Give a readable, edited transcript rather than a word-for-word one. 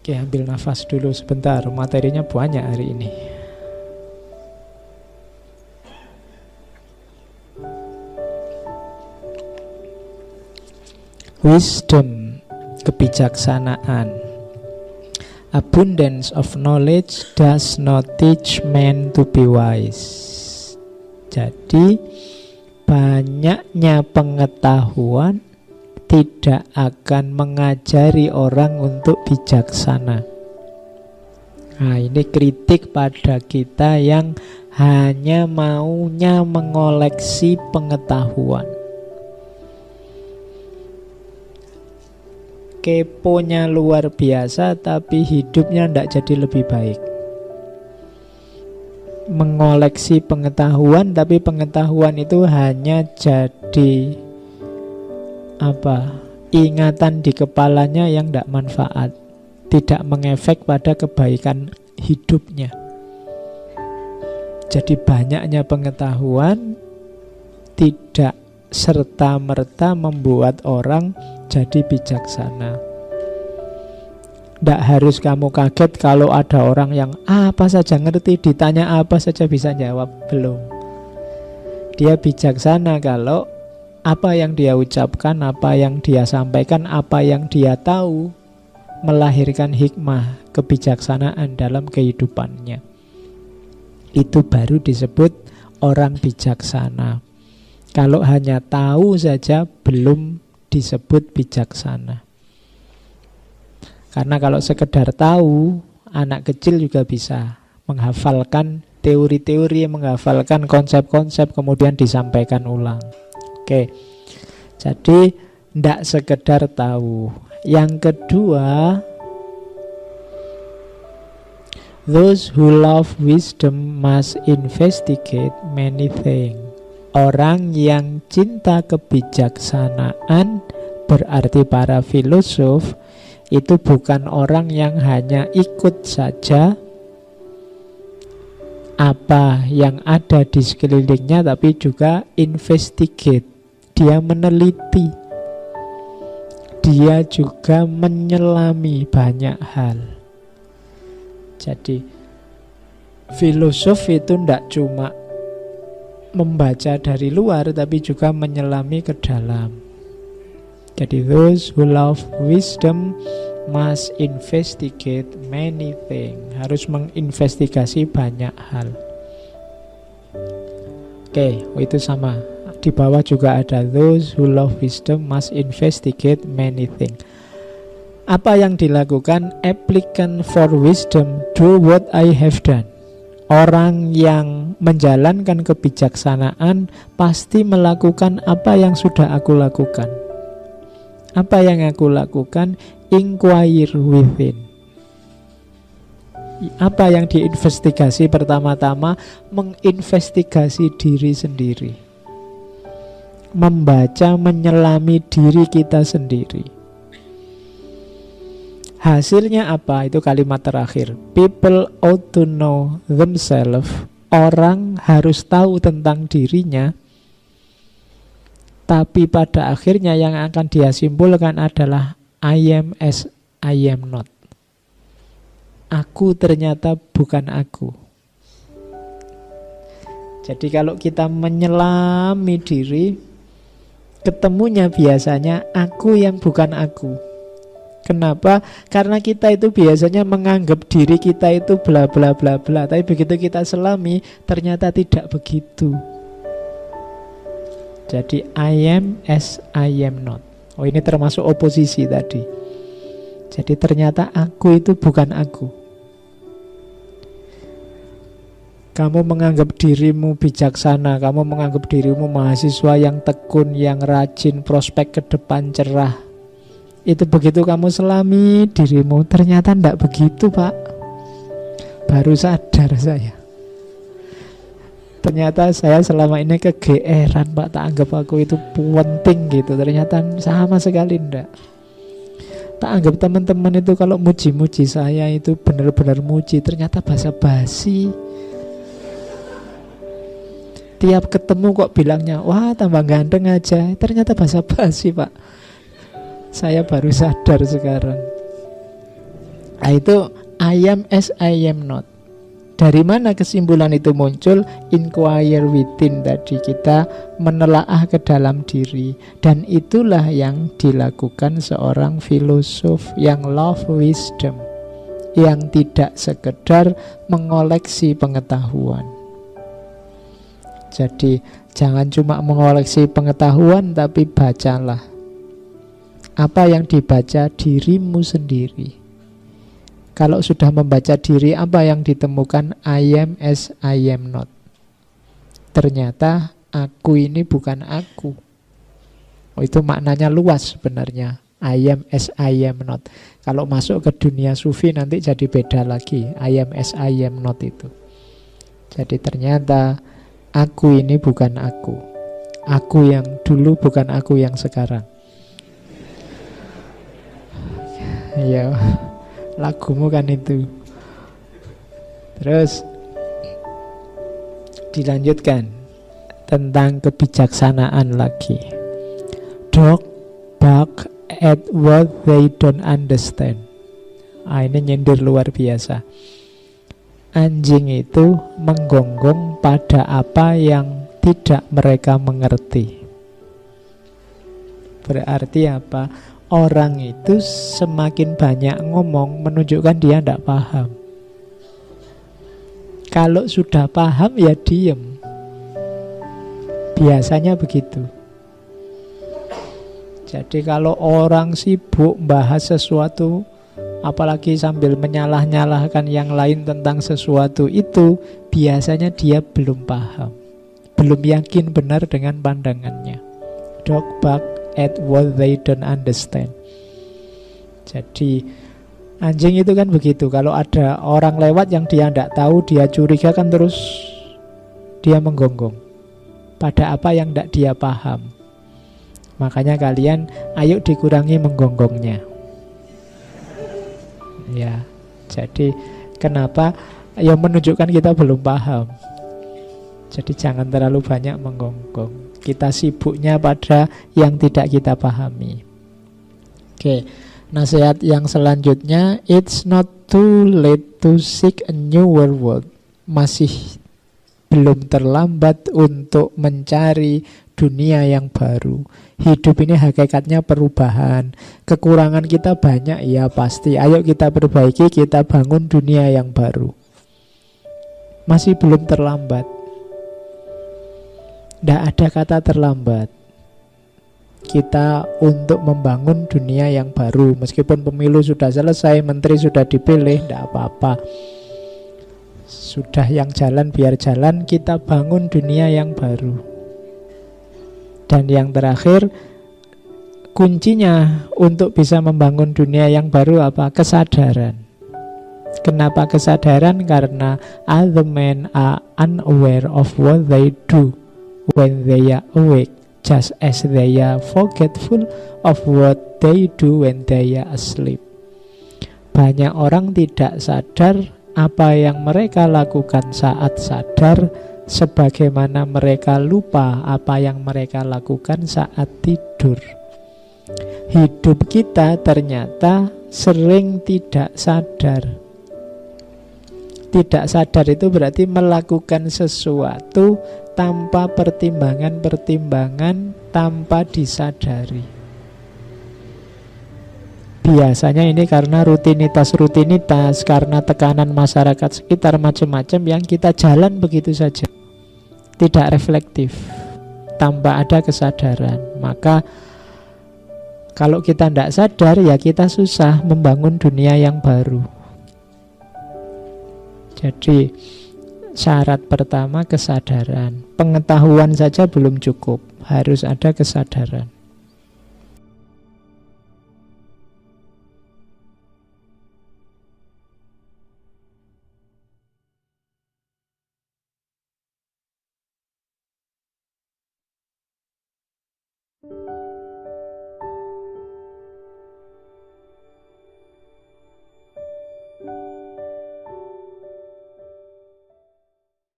Oke, ambil nafas dulu sebentar. Materinya banyak hari ini. Wisdom, kebijaksanaan. Abundance of knowledge does not teach man to be wise. Jadi banyaknya pengetahuan tidak akan mengajari orang untuk bijaksana. Nah, ini kritik pada kita yang hanya maunya mengoleksi pengetahuan. Keponya luar biasa tapi hidupnya tidak jadi lebih baik. Mengoleksi pengetahuan tapi pengetahuan itu hanya jadi ingatan di kepalanya yang tidak manfaat, tidak mengefek pada kebaikan hidupnya. Jadi banyaknya pengetahuan tidak serta-merta membuat orang jadi bijaksana. Tidak harus kamu kaget kalau ada orang yang apa saja ngerti, ditanya apa saja bisa jawab. Belum. Dia bijaksana kalau apa yang dia ucapkan, apa yang dia sampaikan, apa yang dia tahu melahirkan hikmah, kebijaksanaan dalam kehidupannya. Itu baru disebut orang bijaksana. Kalau hanya tahu saja belum disebut bijaksana. Karena kalau sekedar tahu, anak kecil juga bisa menghafalkan teori-teori, menghafalkan konsep-konsep, kemudian disampaikan ulang. Oke, jadi tidak sekedar tahu. Yang kedua, those who love wisdom must investigate many things. Orang yang cinta kebijaksanaan, berarti para filosof, itu bukan orang yang hanya ikut saja apa yang ada di sekelilingnya, tapi juga investigate. Dia meneliti, dia juga menyelami banyak hal. Jadi filosof itu tidak cuma membaca dari luar, tapi juga menyelami ke dalam. Jadi those who love wisdom must investigate many things. Harus menginvestigasi banyak hal. Oke, itu sama. Di bawah juga ada those who love wisdom must investigate many things. Apa yang dilakukan applicant for wisdom do what I have done. Orang yang menjalankan kebijaksanaan pasti melakukan apa yang sudah aku lakukan. Apa yang aku lakukan? Inquire within. Apa yang diinvestigasi pertama-tama? Menginvestigasi diri sendiri. Membaca, menyelami diri kita sendiri. Hasilnya apa? Itu kalimat terakhir. People ought to know themselves. Orang harus tahu tentang dirinya. Tapi pada akhirnya yang akan dia simpulkan adalah I am as I am not. Aku ternyata bukan aku. Jadi kalau kita menyelami diri, ketemunya biasanya aku yang bukan aku. Kenapa? Karena kita itu biasanya menganggap diri kita itu bla bla bla bla. Tapi begitu kita selami, ternyata tidak begitu. Jadi I am as I am not. Oh, ini termasuk oposisi tadi. Jadi ternyata aku itu bukan aku. Kamu menganggap dirimu bijaksana, kamu menganggap dirimu mahasiswa yang tekun, yang rajin, prospek ke depan cerah. Itu begitu kamu selami dirimu, ternyata tidak begitu, Pak. Baru sadar saya. Ternyata saya selama ini kegeeran, Pak. Tak anggap aku itu penting gitu. Ternyata sama sekali enggak. Tak anggap teman-teman itu kalau muji-muji saya itu benar-benar muji. Ternyata basa-basi. Tiap ketemu kok bilangnya, wah tambah ganteng aja. Ternyata basa-basi, Pak. Saya baru sadar sekarang. Nah, itu I am as I am not. Dari mana kesimpulan itu muncul? Inquire within tadi, kita menelaah ke dalam diri. Dan itulah yang dilakukan seorang filosof yang love wisdom, yang tidak sekedar mengoleksi pengetahuan. Jadi jangan cuma mengoleksi pengetahuan, tapi bacalah. Apa yang dibaca? Dirimu sendiri. Kalau sudah membaca diri, apa yang ditemukan? I am as I am not. Ternyata aku ini bukan aku. Oh, itu maknanya luas sebenarnya. I am as I am not. Kalau masuk ke dunia sufi nanti jadi beda lagi. I am as I am not itu. Jadi ternyata aku ini bukan aku. Aku yang dulu bukan aku yang sekarang. Ya, lagumu kan itu. Terus dilanjutkan tentang kebijaksanaan lagi. Dog bark at what they don't understand. Ini nyindir luar biasa. Anjing itu menggonggong pada apa yang tidak mereka mengerti. Berarti apa? Orang itu semakin banyak ngomong menunjukkan dia tidak paham. Kalau sudah paham ya diem. Biasanya begitu. Jadi kalau orang sibuk bahas sesuatu, apalagi sambil menyalah-nyalahkan yang lain tentang sesuatu itu, biasanya dia belum paham, belum yakin benar dengan pandangannya. Dog bark at what they don't understand. Jadi anjing itu kan begitu. Kalau ada orang lewat yang dia tidak tahu, dia curiga kan, terus dia menggonggong pada apa yang tidak dia paham. Makanya kalian ayo dikurangi menggonggongnya. Ya, jadi kenapa? Ya menunjukkan kita belum paham. Jadi jangan terlalu banyak menggonggong. Kita sibuknya pada yang tidak kita pahami. Oke, nasihat yang selanjutnya, it's not too late to seek a newer world. Masih belum terlambat untuk mencari dunia yang baru. Hidup ini hakikatnya perubahan. Kekurangan kita banyak, ya pasti. Ayo kita perbaiki, kita bangun dunia yang baru. Masih belum terlambat. Tidak ada kata terlambat kita untuk membangun dunia yang baru. Meskipun pemilu sudah selesai, menteri sudah dipilih, tidak apa-apa. Sudah yang jalan biar jalan, kita bangun dunia yang baru. Dan yang terakhir, kuncinya untuk bisa membangun dunia yang baru apa? Kesadaran. Kenapa kesadaran? Karena other men are unaware of what they do when they are awake, just as they are forgetful of what they do when they are asleep. Banyak orang tidak sadar apa yang mereka lakukan saat sadar, sebagaimana mereka lupa apa yang mereka lakukan saat tidur. Hidup kita ternyata sering tidak sadar. Tidak sadar itu berarti melakukan sesuatu tanpa pertimbangan-pertimbangan, tanpa disadari. Biasanya ini karena rutinitas-rutinitas, karena tekanan masyarakat sekitar macam-macam yang kita jalan begitu saja, tidak reflektif, tanpa ada kesadaran. Maka kalau kita tidak sadar, ya kita susah membangun dunia yang baru. Jadi syarat pertama kesadaran. Pengetahuan saja belum cukup, harus ada kesadaran.